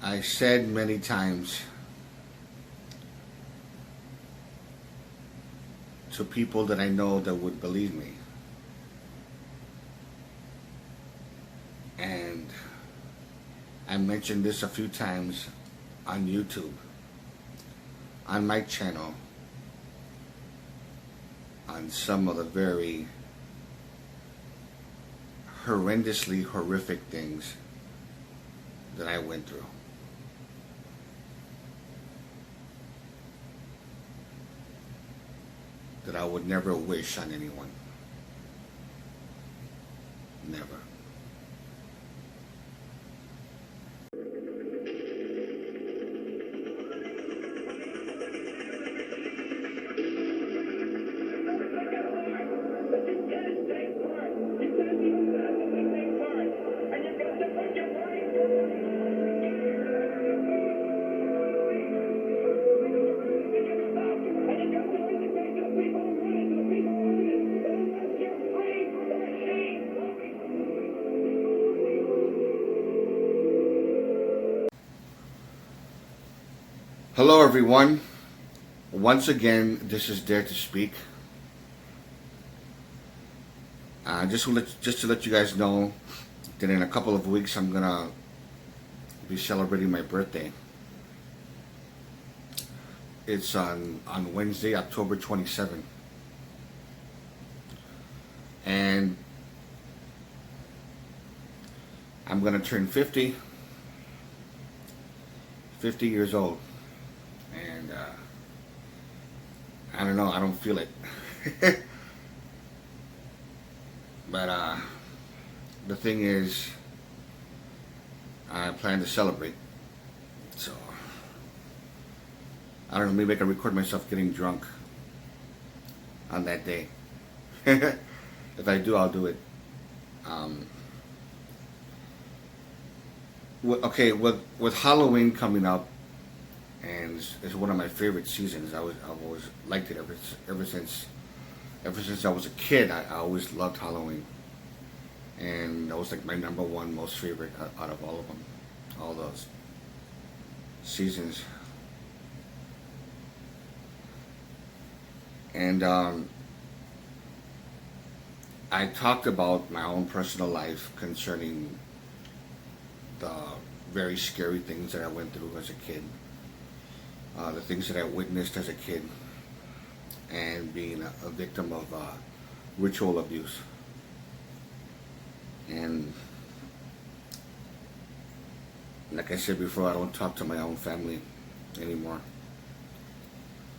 I said many times to people that I know that would believe me. And I mentioned this a few times on YouTube, on my channel, on some of the very horrendously horrific things that I went through. That I would never wish on anyone. Never. Hello everyone. Once again, this is Dare to Speak. Just to let you guys know that in a couple of weeks I'm gonna be celebrating my birthday. It's on Wednesday, October 27th. And I'm gonna turn 50 years old. And I don't know, I don't feel it. But the thing is, I plan to celebrate. So I don't know, maybe I can record myself getting drunk on that day. If I do, I'll do it. With Halloween coming up, and it's one of my favorite seasons. I've always liked it ever since I was a kid. I always loved Halloween, and that was like my number one most favorite out of all of them, all those seasons. And I talked about my own personal life concerning the very scary things that I went through as a kid. The things that I witnessed as a kid, and being a victim of ritual abuse. And like I said before, I don't talk to my own family anymore.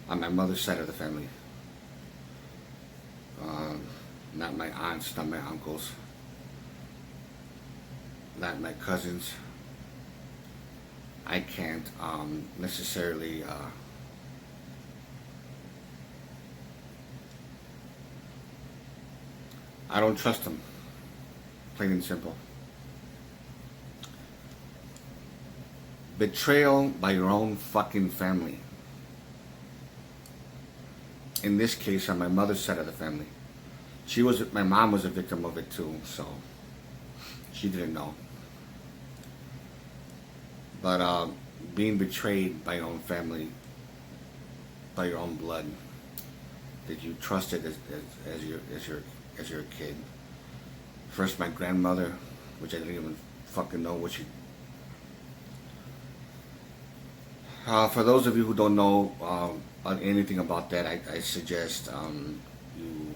On my mother's side of the family. Not my aunts, not my uncles, not my cousins. I can't necessarily I don't trust them, plain and simple. Betrayal by your own fucking family. In this case, on my mother's side of the family. My mom was a victim of it too, so she didn't know. But being betrayed by your own family, by your own blood, that you trusted as you're a kid. First, my grandmother, which I didn't even fucking know what she. For those of you who don't know anything about that, I suggest you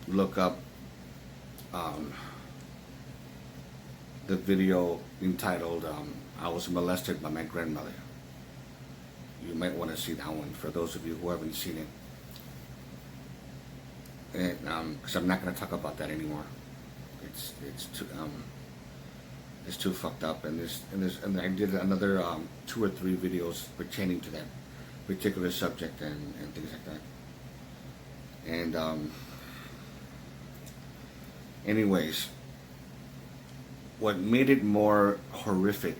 look up the video entitled I Was Molested by My Grandmother. You might want to see that one for those of you who haven't seen it. Because I'm not going to talk about that anymore. It's too fucked up, and I did another 2 or 3 videos pertaining to that particular subject and things like that. And anyways, what made it more horrific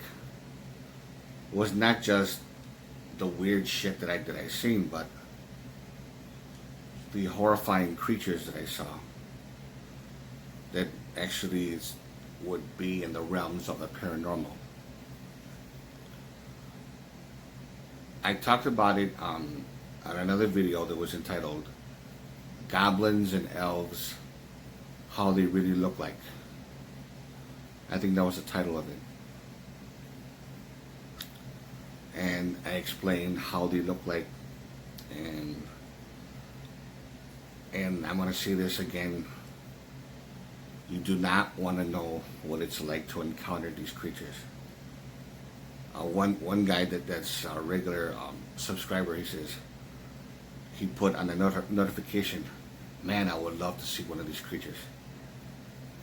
was not just the weird shit that I seen, but the horrifying creatures that I saw that actually would be in the realms of the paranormal. I talked about it on another video that was entitled Goblins and Elves, How They Really Look Like. I think that was the title of it. And I explained how they look like, and I'm going to say this again. You do not want to know what it's like to encounter these creatures. One guy that's a regular subscriber, he says, he put on a notification, man, I would love to see one of these creatures.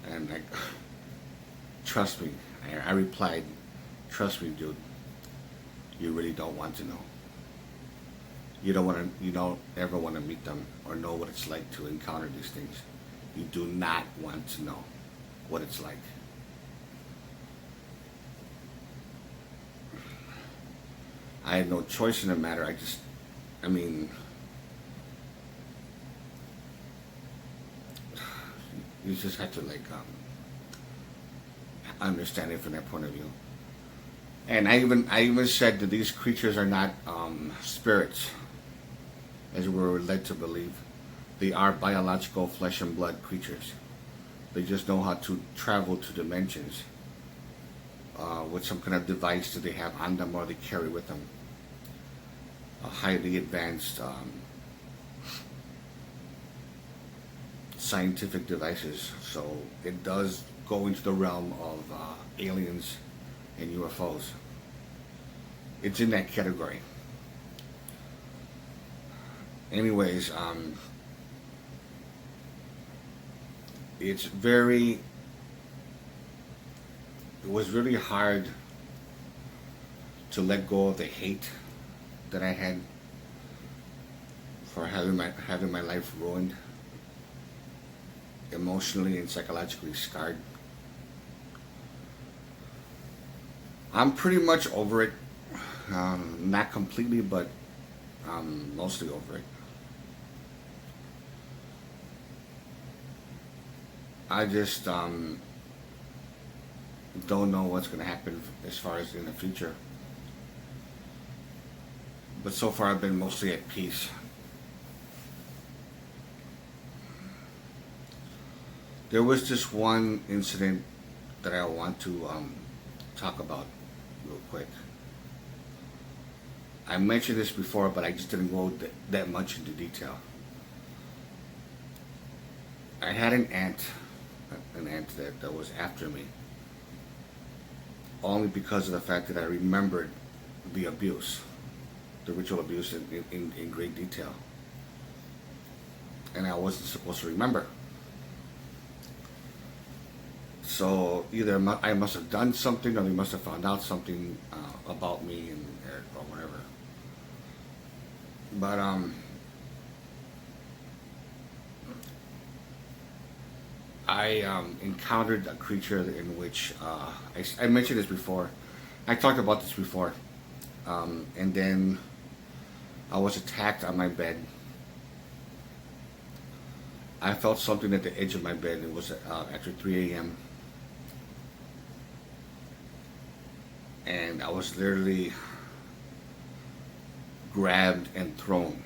And like, trust me, I replied, trust me, dude, you really don't want to know. You don't ever want to meet them or know what it's like to encounter these things. You do not want to know what it's like. I had no choice in the matter. I mean, you just have to like understand it from that point of view. And I even said that these creatures are not spirits, as we were led to believe. They are biological flesh and blood creatures. They just know how to travel to dimensions with some kind of device that they have on them or they carry with them. Highly advanced scientific devices. So it does go into the realm of aliens and UFOs. It's in that category. Anyways, it was really hard to let go of the hate that I had for having my life ruined, emotionally and psychologically scarred. I'm pretty much over it. Not completely, but I'm mostly over it. I just don't know what's going to happen as far as in the future. But so far I've been mostly at peace. There was just one incident that I want to talk about real quick. I mentioned this before, but I just didn't go that much into detail. I had an aunt that was after me, only because of the fact that I remembered the abuse, the ritual abuse in great detail. And I wasn't supposed to remember. So either I must have done something, or they must have found out something about me or whatever. But I encountered a creature in which I mentioned this before. I talked about this before, and then I was attacked on my bed. I felt something at the edge of my bed. It was after 3 a.m. And I was literally grabbed and thrown.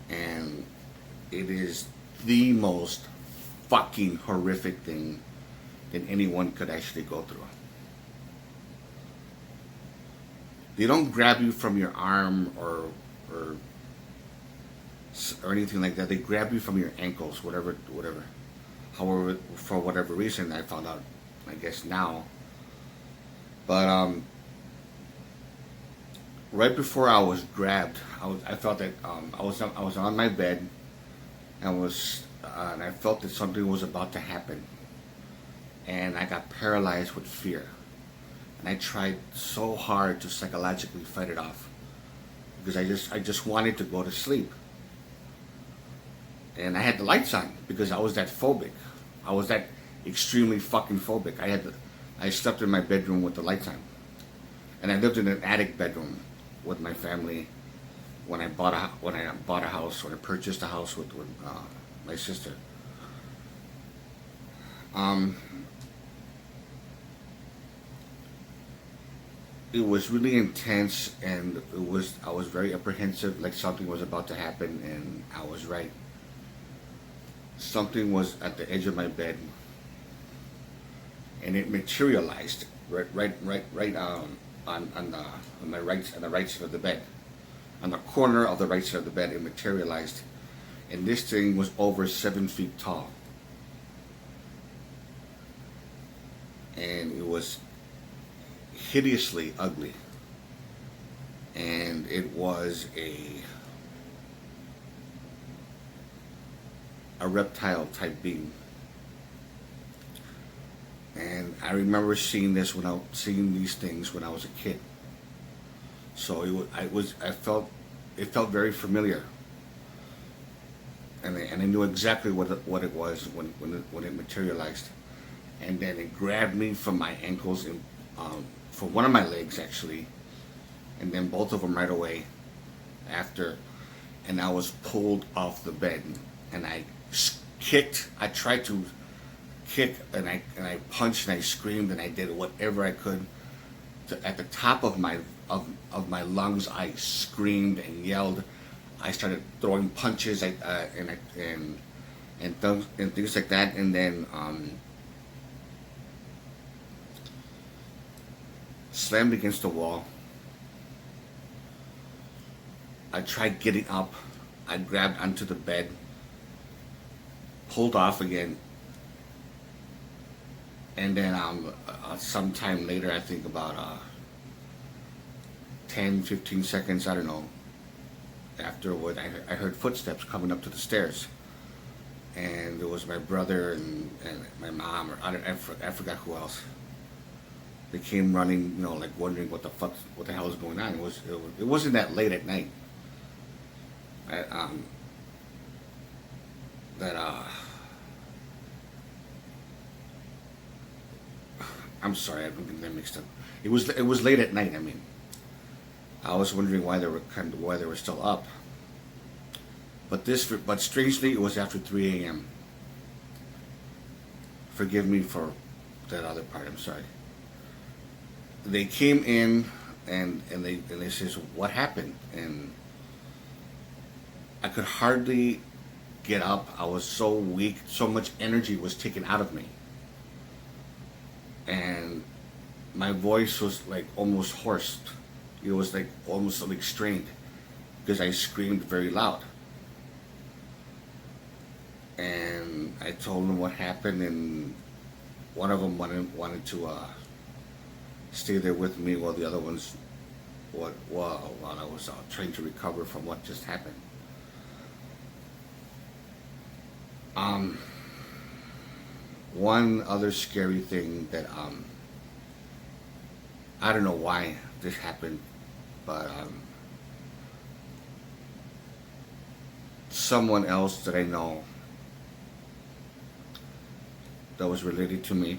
And it is the most fucking horrific thing that anyone could actually go through. They don't grab you from your arm or anything like that. They grab you from your ankles, whatever. However, for whatever reason, I found out, I guess now. But right before I was grabbed, I felt that I was on my bed, and I felt that something was about to happen, and I got paralyzed with fear, and I tried so hard to psychologically fight it off, because I just wanted to go to sleep, and I had the lights on because I was that phobic. I was that extremely fucking phobic. I slept in my bedroom with the lights on, and I lived in an attic bedroom with my family when I purchased a house with my sister. it was really intense, and I was very apprehensive, like something was about to happen, and I was right. Something was at the edge of my bed, and it materialized right on my right on the right side of the bed, on the corner of the right side of the bed. It materialized, and this thing was over 7 feet tall, and it was hideously ugly, and it was a reptile type being. And I remember seeing these things when I was a kid. So it felt very familiar, and I knew exactly what it was when it materialized, and then it grabbed me from my ankles and from one of my legs actually, and then both of them right away after, and I was pulled off the bed, and I kicked. I tried to kick, and I punched, and I screamed, and I did whatever I could. At the top of my lungs, I screamed and yelled. I started throwing punches, and things like that, and then slammed against the wall. I tried getting up. I grabbed onto the bed, pulled off again, and then sometime later, I think about 10, 15 seconds, I don't know, afterward, I heard footsteps coming up to the stairs. And it was my brother and my mom, or I forgot who else. They came running, like wondering what the hell was going on. It wasn't that late at night. I, that I'm sorry, I don't think that mixed up. It was late at night. I mean, I was wondering why they were still up. But strangely, it was after 3 a.m. Forgive me for that other part. I'm sorry. They came in and they says, "What happened?" And I could hardly get up. I was so weak. So much energy was taken out of me, and my voice was like almost hoarse. It was like almost like strained because I screamed very loud. And I told them what happened, and one of them wanted to stay there with me while the other ones, while I was trying to recover from what just happened. One other scary thing that I don't know why this happened, but someone else that I know that was related to me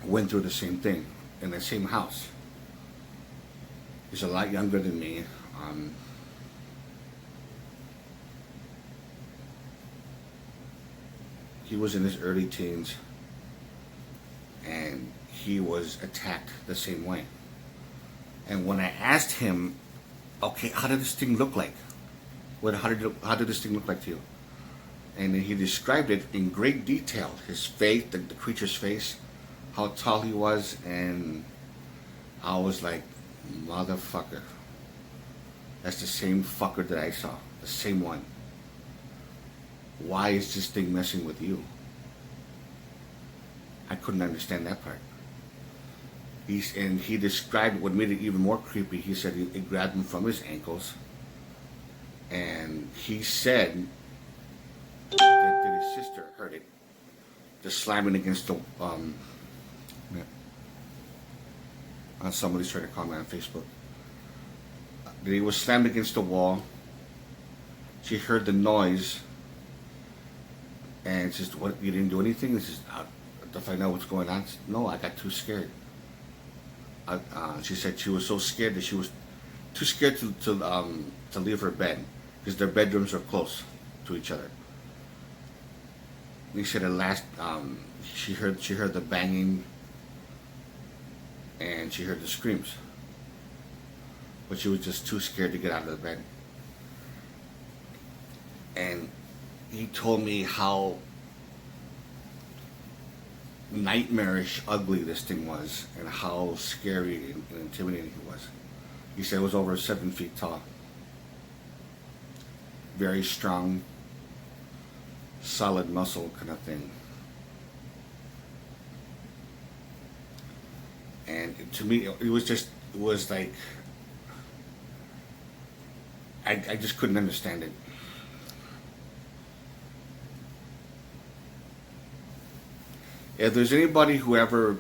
went through the same thing in the same house. He's a lot younger than me. He was in his early teens, and he was attacked the same way. And when I asked him, "Okay, how did this thing look like? How did this thing look like to you?" And then he described it in great detail. His face, the creature's face, how tall he was, and I was like, "Motherfucker, that's the same fucker that I saw, the same one. Why is this thing messing with you?" I couldn't understand that part. He described what made it even more creepy. He said it grabbed him from his ankles, and he said that his sister heard it, just slamming against the. Somebody's trying to call me on Facebook. That he was slammed against the wall. She heard the noise, and says, "What? You didn't do anything?" He says, "To find out what's going on." Said, "No, I got too scared." She said she was so scared that she was too scared to leave her bed because their bedrooms are close to each other. He said at last she heard the banging, and she heard the screams, but she was just too scared to get out of the bed. And he told me how nightmarish ugly this thing was, and how scary and intimidating it was. He said it was over 7 feet tall, very strong, solid muscle kind of thing. And to me, it was like, I just couldn't understand it. If there's anybody who ever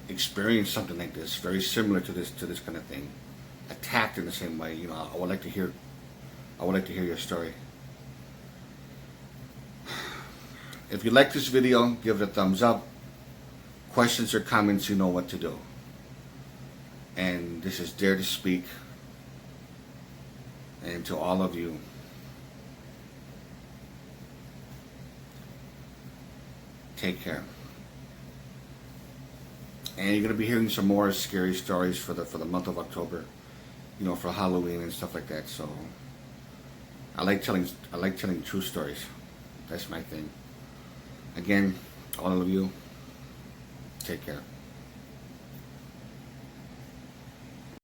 experienced something like this, very similar to this kind of thing, attacked in the same way, I would like to hear. I would like to hear your story. If you like this video, give it a thumbs up. Questions or comments, you know what to do. And this is Dare to Speak. And to all of you, take care. And you're going to be hearing some more scary stories for the month of October, for Halloween and stuff like that. So I like telling true stories. That's my thing. Again, all of you, take care.